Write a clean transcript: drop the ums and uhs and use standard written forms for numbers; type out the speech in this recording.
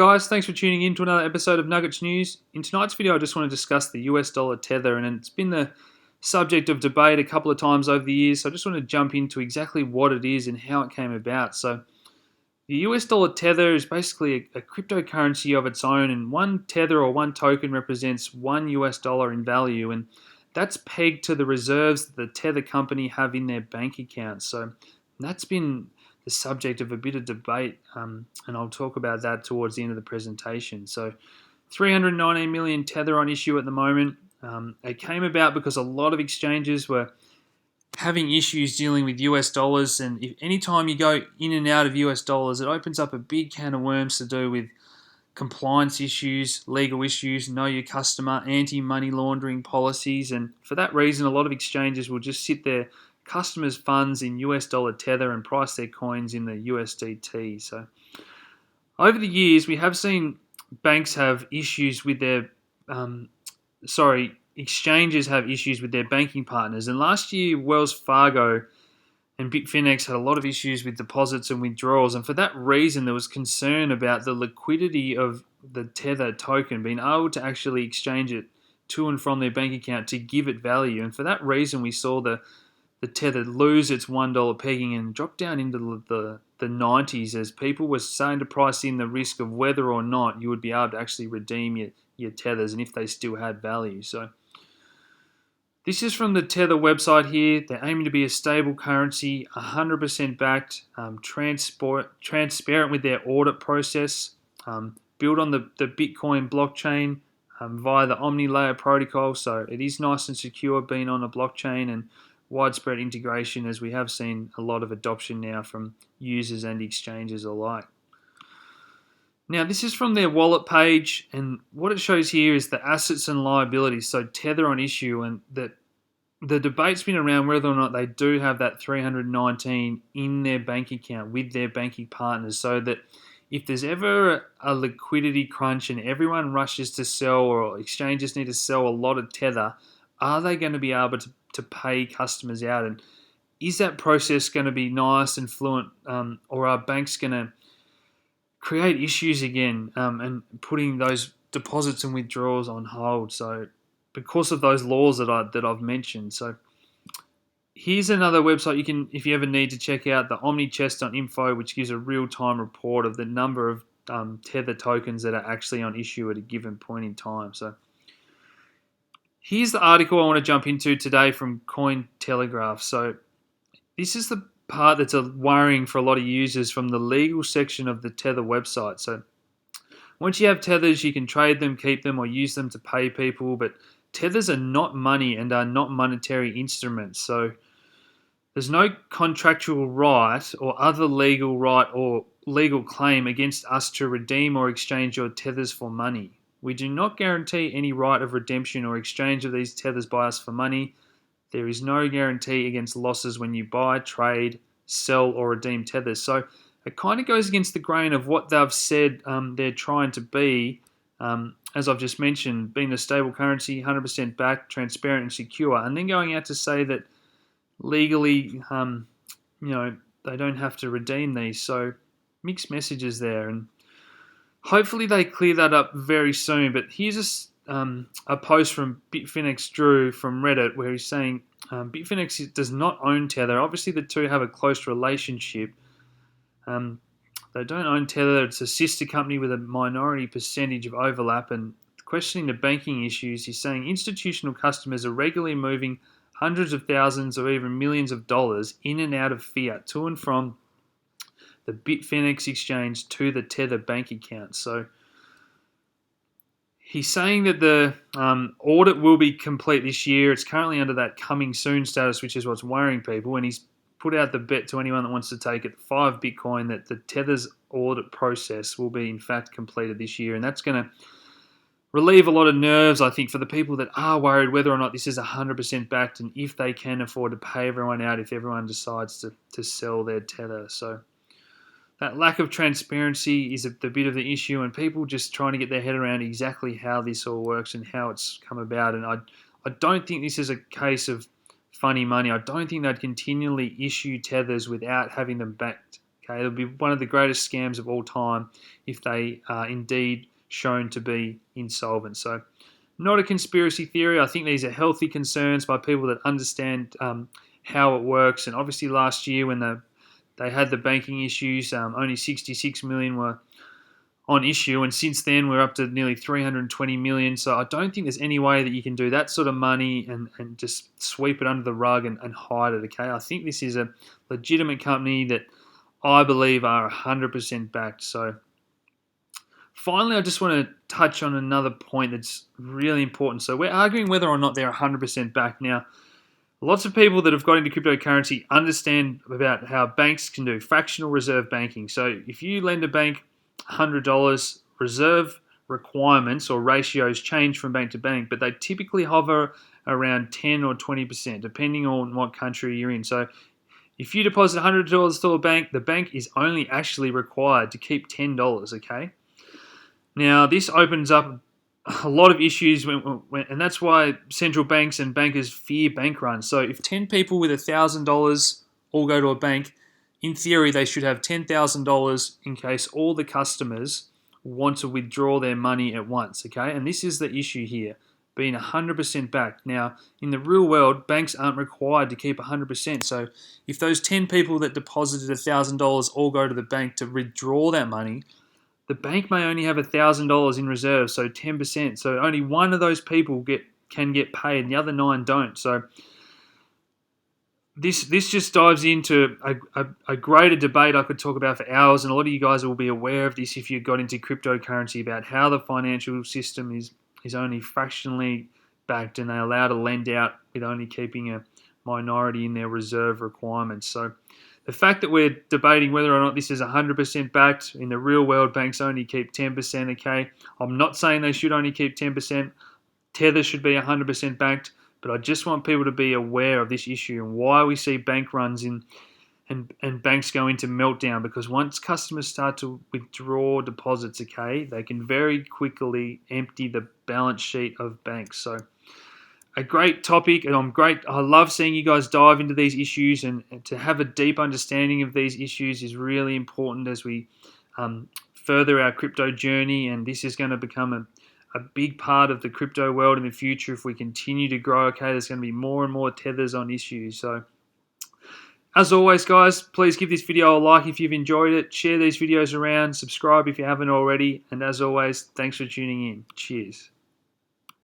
Guys, thanks for tuning in to another episode of Nuggets News. In tonight's video, I just want to discuss the US dollar tether, and it's been the subject of debate a couple of times over the years, so I just want to jump into exactly what it is and how it came about. So, the US dollar tether is basically a cryptocurrency of its own, and one tether or one token represents $1 in value, and that's pegged to the reserves that the tether company have in their bank accounts. So, that's been the subject of a bit of debate, and I'll talk about that towards the end of the presentation. So, 319 million tether on issue at the moment. It came about because a lot of exchanges were having issues dealing with US dollars, and if anytime you go in and out of US dollars, it opens up a big can of worms to do with compliance issues, legal issues, know your customer, anti-money laundering policies, and for that reason, a lot of exchanges will just sit their customers' funds in US dollar tether and price their coins in the USDT. So over the years, we have seen banks have issues with their, exchanges have issues with their banking partners. And last year, Wells Fargo and Bitfinex had a lot of issues with deposits and withdrawals. And for that reason, there was concern about the liquidity of the Tether token, being able to actually exchange it to and from their bank account to give it value. And for that reason, we saw the Tether lose its $1 pegging and drop down into the 90s as people were starting to price in the risk of whether or not you would be able to actually redeem your Tethers and if they still had value. So this is from the Tether website here. They're aiming to be a stable currency, 100% backed, transparent with their audit process, built on the Bitcoin blockchain via the Omni layer protocol. So it is nice and secure being on a blockchain and widespread integration, as we have seen a lot of adoption now from users and exchanges alike. Now, this is from their wallet page, and what it shows here is the assets and liabilities, so Tether on issue, and that the debate's been around whether or not they do have that 319 in their bank account with their banking partners, so that if there's ever a liquidity crunch and everyone rushes to sell or exchanges need to sell a lot of Tether, are they going to be able to pay customers out? And is that process going to be nice and fluent, or are banks going to create issues again and putting those deposits and withdrawals on hold? So because of those laws that I've mentioned. So here's another website you can, if you ever need to check out, the omnichess.info, which gives a real-time report of the number of Tether tokens that are actually on issue at a given point in time. So here's the article I want to jump into today from Cointelegraph. So this is the part that's worrying for a lot of users from the legal section of the Tether website. So once you have Tethers, you can trade them, keep them, or use them to pay people, but Tethers are not money and are not monetary instruments. So there's no contractual right or other legal right or legal claim against us to redeem or exchange your Tethers for money. We do not guarantee any right of redemption or exchange of these Tethers by us for money. There is no guarantee against losses when you buy, trade, sell, or redeem Tethers. So it kind of goes against the grain of what they've said they're trying to be, as I've just mentioned, being a stable currency, 100% backed, transparent, and secure, and then going out to say that legally, they don't have to redeem these. So mixed messages there, and hopefully they clear that up very soon. But here's a post from Bitfinex Drew from Reddit where he's saying Bitfinex does not own Tether. Obviously, the two have a close relationship. They don't own Tether. It's a sister company with a minority percentage of overlap. And questioning the banking issues, he's saying institutional customers are regularly moving hundreds of thousands or even millions of dollars in and out of fiat to and from the Bitfinex exchange to the Tether bank account. So he's saying that the audit will be complete this year. It's currently under that coming soon status, which is what's worrying people. And he's put out the bet to anyone that wants to take it, 5 Bitcoin, that the Tether's audit process will be in fact completed this year. And that's going to relieve a lot of nerves, I think, for the people that are worried whether or not this is 100% backed and if they can afford to pay everyone out if everyone decides to sell their Tether. So that lack of transparency is the bit of the issue, and people just trying to get their head around exactly how this all works and how it's come about. And I don't think this is a case of funny money. I don't think they'd continually issue Tethers without having them backed Okay, it'll be one of the greatest scams of all time if they are indeed shown to be insolvent. So, not a conspiracy theory. I think these are healthy concerns by people that understand how it works. And obviously, last year when they had the banking issues, only 66 million were on issue, and since then we're up to nearly 320 million. So I don't think there's any way that you can do that sort of money and just sweep it under the rug and hide it. Okay, I think this is a legitimate company that I believe are 100% backed. So finally, I just want to touch on another point that's really important. So we're arguing whether or not they're 100% backed. Now, lots of people that have got into cryptocurrency understand about how banks can do fractional reserve banking. So if you lend a bank $100, reserve requirements or ratios change from bank to bank, but they typically hover around 10 or 20%, depending on what country you're in. So if you deposit $100 to a bank, the bank is only actually required to keep $10, okay? Now, this opens up a lot of issues, and that's why central banks and bankers fear bank runs. So if 10 people with $1,000 all go to a bank, in theory, they should have $10,000 in case all the customers want to withdraw their money at once, okay? And this is the issue here, being 100% backed. Now, in the real world, banks aren't required to keep 100%. So if those 10 people that deposited $1,000 all go to the bank to withdraw that money, the bank may only have $1,000 in reserve, so 10%. So only one of those people can get paid, and the other 9 don't. So this just dives into a greater debate I could talk about for hours, and a lot of you guys will be aware of this if you got into cryptocurrency, about how the financial system is only fractionally backed, and they allow to lend out with only keeping a minority in their reserve requirements. So the fact that we're debating whether or not this is 100% backed, in the real world, banks only keep 10%, okay? I'm not saying they should only keep 10%. Tether should be 100% backed, but I just want people to be aware of this issue and why we see bank runs in and banks go into meltdown, because once customers start to withdraw deposits, okay, they can very quickly empty the balance sheet of banks. So a great topic, and I love seeing you guys dive into these issues, and to have a deep understanding of these issues is really important as we further our crypto journey, and this is going to become a big part of the crypto world in the future if we continue to grow. Okay, there's going to be more and more tethers on issues. So as always, guys, please give this video a like if you've enjoyed it, share these videos around, subscribe if you haven't already, and as always, thanks for tuning in. Cheers.